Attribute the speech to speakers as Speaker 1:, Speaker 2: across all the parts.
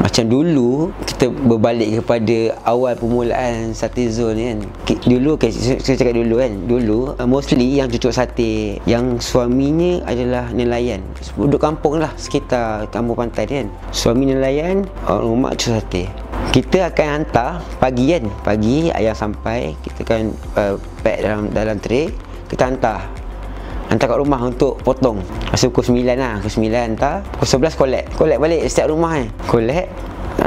Speaker 1: Macam dulu kita berbalik kepada awal permulaan sate Zul ni kan. Dulu saya cakap dulu kan. Dulu mostly yang cucuk sate yang suaminya adalah nelayan. Duduk kampung lah sekitar kampung pantai ni kan. Suami nelayan, rumah cucuk sate. Kita akan hantar pagi kan. Pagi ayam sampai, kita akan pack dalam tray, kita hantar kat rumah untuk potong. Masa pukul 9 lah, pukul 9 hantar, pukul 11 collect balik setiap rumah kan. Collect,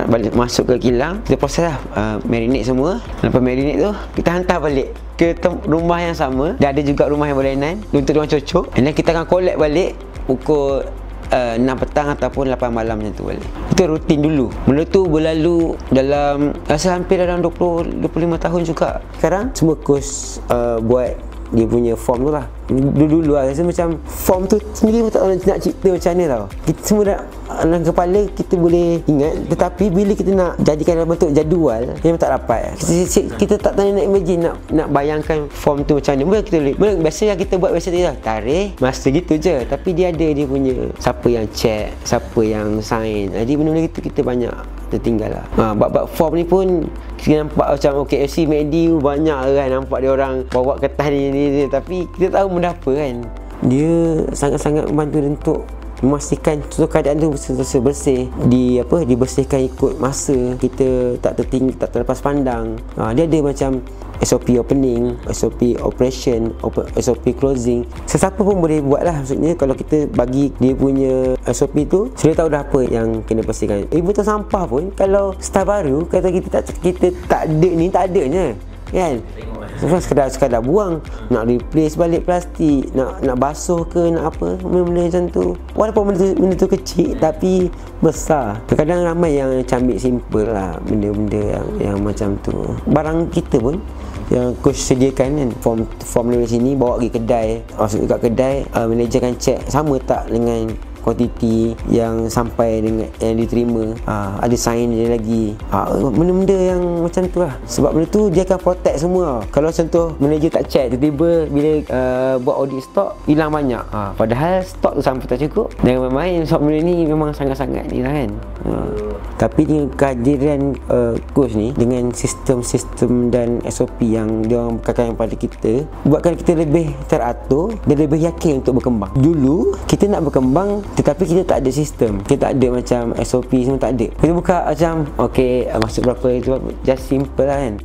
Speaker 1: balik masuk ke kilang, kita proses lah, marinate semua. Lepas marinate tu, kita hantar balik ke rumah yang sama. Dan ada juga rumah yang berlainan untuk diorang cocok. And then kita akan collect balik pukul 6 petang ataupun 8 malam macam tu balik. Itu rutin dulu. Benda tu berlalu dalam rasa hampir dalam 20-25 tahun juga. Sekarang semua kos buat dia punya form tu lah. Dulu lah rasa macam form tu sendiri pun tak tahu nak cerita macam mana tau. Kita semua dalam kepala kita boleh ingat, tetapi bila kita nak jadikan dalam bentuk jadual, memang tak dapat. Kita tak tahu nak imagine, nak bayangkan form tu macam mana. Biasa yang kita buat biasa dia tarikh masa gitu je, tapi dia ada dia punya siapa yang check, siapa yang sign. Jadi benda-benda gitu kita banyak tertinggal lah. Bab form ni pun kita nampak macam KFC, McD banyak kan, nampak dia orang bawa kertas ni, tapi kita tahu benda apa kan. Dia sangat-sangat membantu untuk memastikan keadaan tu bersih, dibersihkan ikut masa, kita tak terlepas pandang. Dia ada macam SOP opening, SOP operation, SOP closing. Sesiapa pun boleh buat lah. Maksudnya kalau kita bagi dia punya SOP tu, sudah tahu dah apa yang kena bersihkan. Botol sampah pun kalau start baru kata kita tak ada ni, tak adanya kan. Sekadar buang, nak replace balik plastik, nak basuh ke, nak apa, benda-benda macam tu. Walaupun benda tu kecil tapi besar. Kadang-kadang ramai yang ambil simple lah benda-benda yang macam tu. Barang kita pun yang coach sediakan kan, form dari sini bawa pergi kedai, masuk kat kedai, manager akan check sama tak dengan kuantiti yang sampai dengan yang diterima. Ada sign dia lagi, benda-benda yang macam tu lah. Sebab benda tu dia akan protect semua. Kalau contoh manager tak check, tiba-tiba bila buat audit stok hilang banyak, padahal stok tu sampai tak cukup. Jangan main-main. Sebab benda ni memang sangat-sangat ni lah kan. Tapi dengan kehadiran coach ni, dengan sistem-sistem dan SOP yang dia orang bekalkan pada kita, buatkan kita lebih teratur dan lebih yakin untuk berkembang. Dulu kita nak berkembang tetapi kita tak ada sistem, kita tak ada macam SOP semua, tak ada. Kita buka macam masuk berapa, itu just simple lah kan.